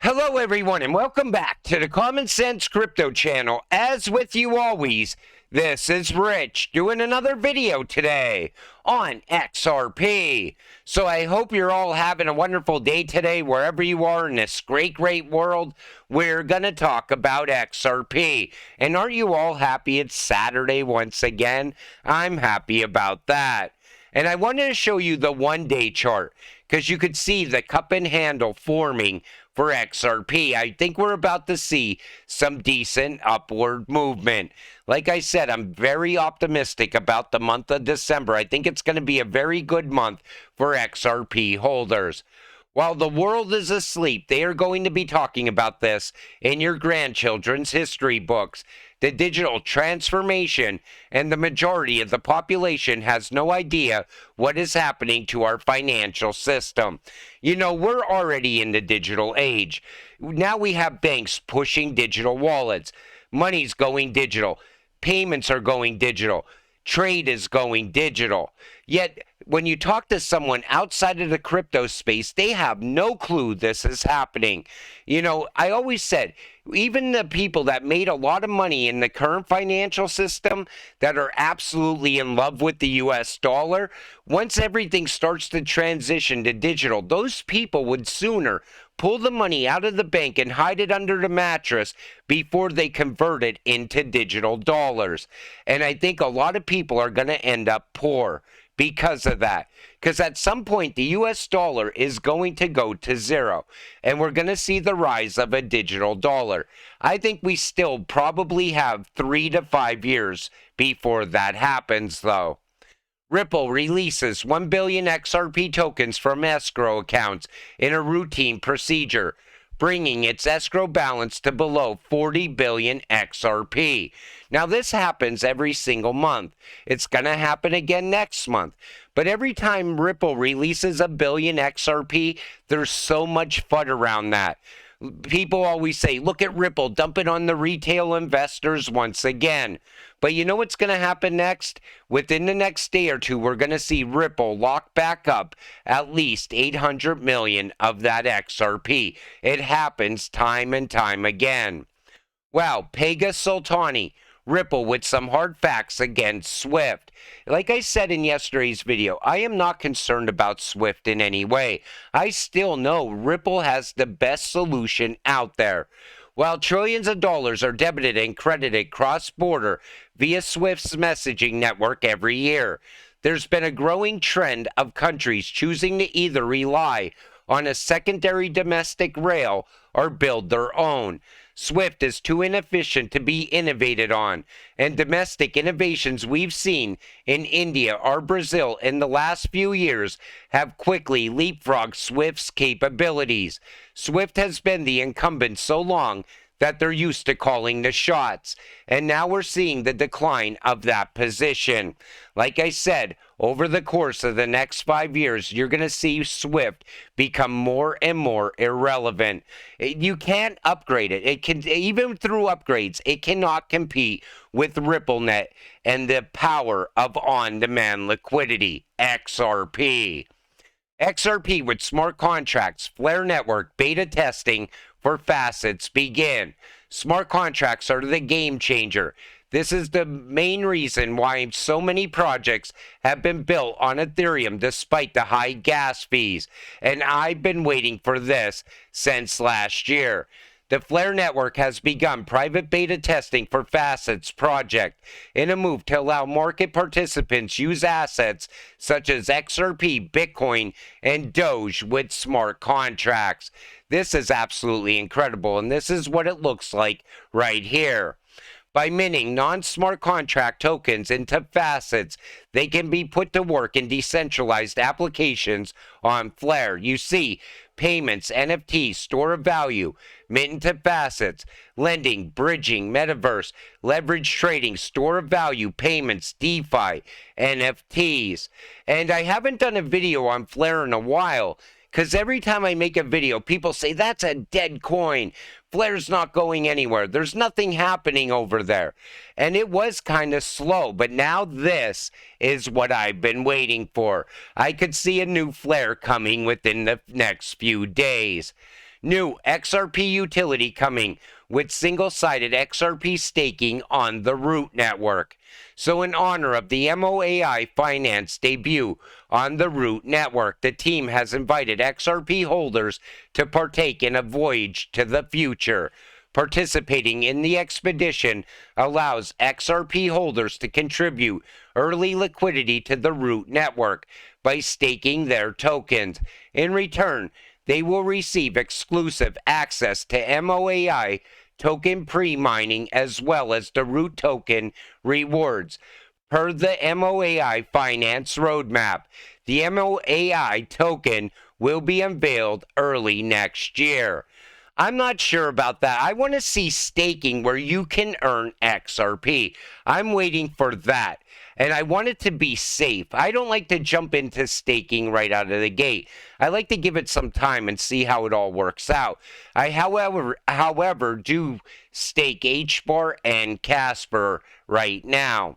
Hello, everyone, and welcome back to the Common Sense Crypto channel. As with you always, this is Rich doing another video today on XRP. So I hope you're all having a wonderful day today, wherever you are in this great world. We're going to talk about XRP. And aren't you all happy it's Saturday once again? I'm happy about that. And I wanted to show you the one-day chart because you could see the cup and handle forming for XRP. I think we're about to see some decent upward movement. Like I said, I'm very optimistic about the month of December. I think it's going to be a very good month for XRP holders. While the world is asleep, they are going to be talking about this in your grandchildren's history books. The digital transformation, and the majority of the population has no idea what is happening to our financial system. You know, we're already in the digital age. Now we have banks pushing digital wallets. Money's going digital. Payments are going digital. Trade is going digital. Yet, when you talk to someone outside of the crypto space, they have no clue this is happening. You know, I always said, even the people that made a lot of money in the current financial system that are absolutely in love with the US dollar, once everything starts to transition to digital, those people would sooner pull the money out of the bank and hide it under the mattress before they convert it into digital dollars. And I think a lot of people are going to end up poor because of that. Because at some point, the US dollar is going to go to zero, and we're going to see the rise of a digital dollar. I think we still probably have 3 to 5 years before that happens, though. Ripple releases 1 billion XRP tokens from escrow accounts in a routine procedure, bringing its escrow balance to below 40 billion XRP. Now, this happens every single month. It's going to happen again next month. But every time Ripple releases a billion XRP, there's so much FUD around that. People always say, look at Ripple, dump it on the retail investors once again. But you know what's going to happen next? Within the next day or two, we're going to see Ripple lock back up at least 800 million of that XRP. It happens time and time again. Wow, Pega Sultani, Ripple with some hard facts against Swift. Like I said in yesterday's video, I am not concerned about Swift in any way. I still know Ripple has the best solution out there. While trillions of dollars are debited and credited cross-border via Swift's messaging network every year, there's been a growing trend of countries choosing to either rely on a secondary domestic rail or build their own. Swift is too inefficient to be innovated on, and domestic innovations we've seen in India or Brazil in the last few years have quickly leapfrogged Swift's capabilities. Swift has been the incumbent so long that they're used to calling the shots, and now we're seeing the decline of that position. Like I said, over the course of the next 5 years, you're going to see Swift become more and more irrelevant. You can't upgrade it. It can, even through upgrades, it cannot compete with RippleNet and the power of on-demand liquidity, XRP. XRP with smart contracts, Flare network, beta testing for facets begin. Smart contracts are the game changer. This is the main reason why so many projects have been built on Ethereum despite the high gas fees. And I've been waiting for this since last year. The Flare network has begun private beta testing for Facets project in a move to allow market participants use assets such as XRP, Bitcoin, and Doge with smart contracts. This is absolutely incredible, and this is what it looks like right here. By minting non-smart contract tokens into Facets, they can be put to work in decentralized applications on Flare. You see, payments, NFTs, store of value, mint into Facets, lending, bridging, metaverse, leverage trading, store of value, payments, DeFi, NFTs. And I haven't done a video on Flare in a while, because every time I make a video, people say, that's a dead coin. Flare's not going anywhere. There's nothing happening over there. And it was kind of slow, but now this is what I've been waiting for. I could see a new Flare coming within the next few days. New XRP utility coming with single-sided XRP staking on the Root network. So in honor of the MOAI Finance debut on the Root network, the team has invited XRP holders to partake in a voyage to the future. Participating in the expedition allows XRP holders to contribute early liquidity to the Root network by staking their tokens. In return, they will receive exclusive access to MOAI token pre-mining as well as the Root token rewards. Per the MOAI Finance Roadmap, the MOAI token will be unveiled early next year. I'm not sure about that. I want to see staking where you can earn XRP. I'm waiting for that. And I want it to be safe. I don't like to jump into staking right out of the gate. I like to give it some time and see how it all works out. I, however, do stake HBAR and Casper right now.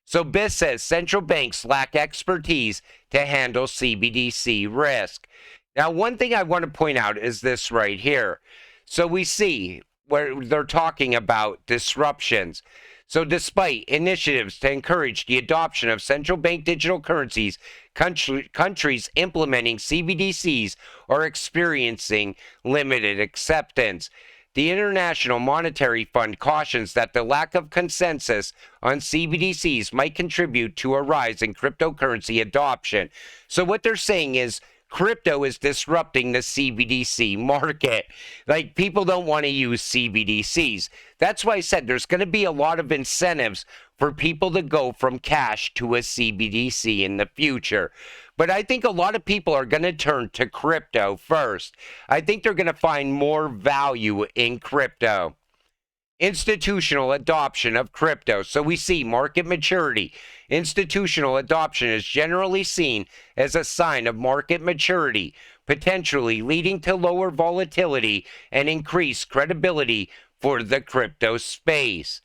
So BIS says central banks lack expertise to handle CBDC risk. Now, one thing I want to point out is this right here. So we see where they're talking about disruptions. So despite initiatives to encourage the adoption of central bank digital currencies, countries implementing CBDCs are experiencing limited acceptance. The International Monetary Fund cautions that the lack of consensus on CBDCs might contribute to a rise in cryptocurrency adoption. So what they're saying is crypto is disrupting the CBDC market. Like, people don't want to use CBDCs. That's why I said there's going to be a lot of incentives for people to go from cash to a CBDC in the future. But I think a lot of people are going to turn to crypto first. I think they're going to find more value in crypto. Institutional adoption of crypto. So we see market maturity. Institutional adoption is generally seen as a sign of market maturity, potentially leading to lower volatility and increased credibility for the crypto space.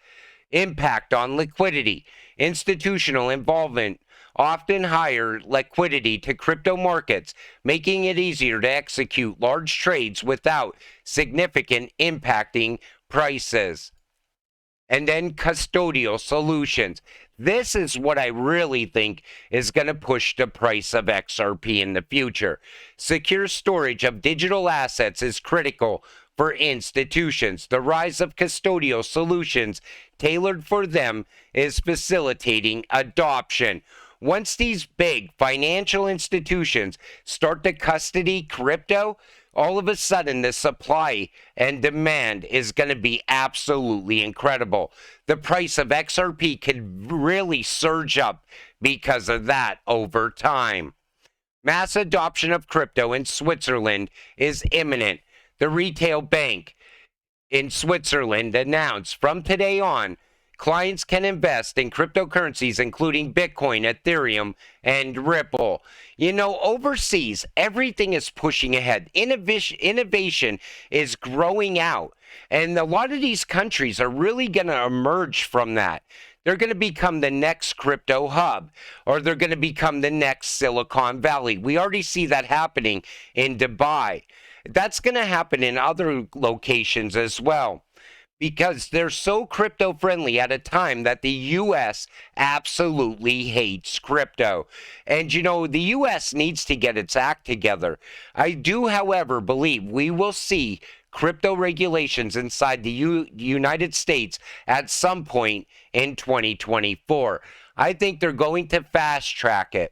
Impact on liquidity. Institutional involvement often higher liquidity to crypto markets, making it easier to execute large trades without significant impacting prices. And then custodial solutions. This is what I really think is going to push the price of XRP in the future. Secure storage of digital assets is critical for institutions. The rise of custodial solutions tailored for them is facilitating adoption. Once these big financial institutions start to custody crypto, all of a sudden the supply and demand is going to be absolutely incredible. The price of XRP could really surge up because of that over time. Mass adoption of crypto in Switzerland is imminent. The retail bank in Switzerland announced from today on, clients can invest in cryptocurrencies, including Bitcoin, Ethereum, and Ripple. You know, overseas, everything is pushing ahead. Innovation is growing out. And a lot of these countries are really going to emerge from that. They're going to become the next crypto hub, or they're going to become the next Silicon Valley. We already see that happening in Dubai. That's going to happen in other locations as well, because they're so crypto friendly at a time that the U.S. absolutely hates crypto. And, you know, the U.S. needs to get its act together. I do, however, believe we will see crypto regulations inside the United States at some point in 2024. I think they're going to fast track it.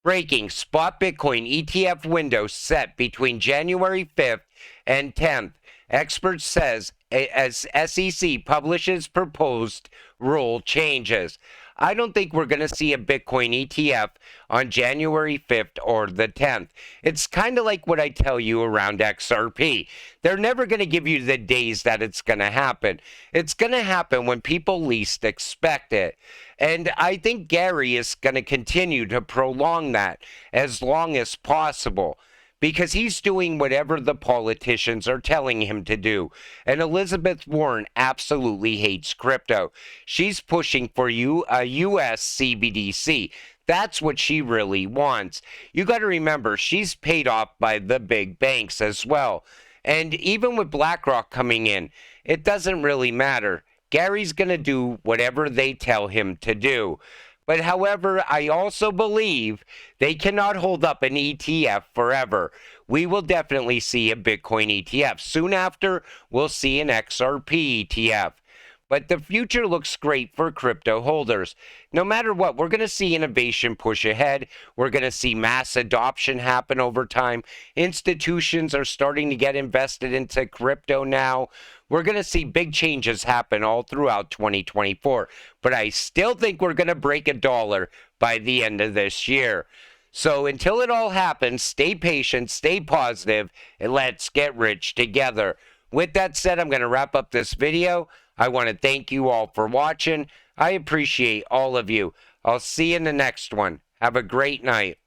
Breaking spot Bitcoin ETF window set between January 5th and 10th. Experts says as SEC publishes proposed rule changes. I don't think we're going to see a Bitcoin ETF on January 5th or the 10th. It's kind of like what I tell you around XRP. They're never going to give you the days that it's going to happen. It's going to happen when people least expect it. And I think Gary is going to continue to prolong that as long as possible, because he's doing whatever the politicians are telling him to do. And Elizabeth Warren absolutely hates crypto. She's pushing for a U.S. CBDC. That's what she really wants. You got to remember, she's paid off by the big banks as well. And even with BlackRock coming in, it doesn't really matter. Gary's going to do whatever they tell him to do. But however, I also believe they cannot hold up an ETF forever. We will definitely see a Bitcoin ETF. Soon after, we'll see an XRP ETF. But the future looks great for crypto holders. No matter what, we're going to see innovation push ahead. We're going to see mass adoption happen over time. Institutions are starting to get invested into crypto now. We're going to see big changes happen all throughout 2024. But I still think we're going to break $1 by the end of this year. So until it all happens, stay patient, stay positive, and let's get rich together. With that said, I'm going to wrap up this video. I want to thank you all for watching. I appreciate all of you. I'll see you in the next one. Have a great night.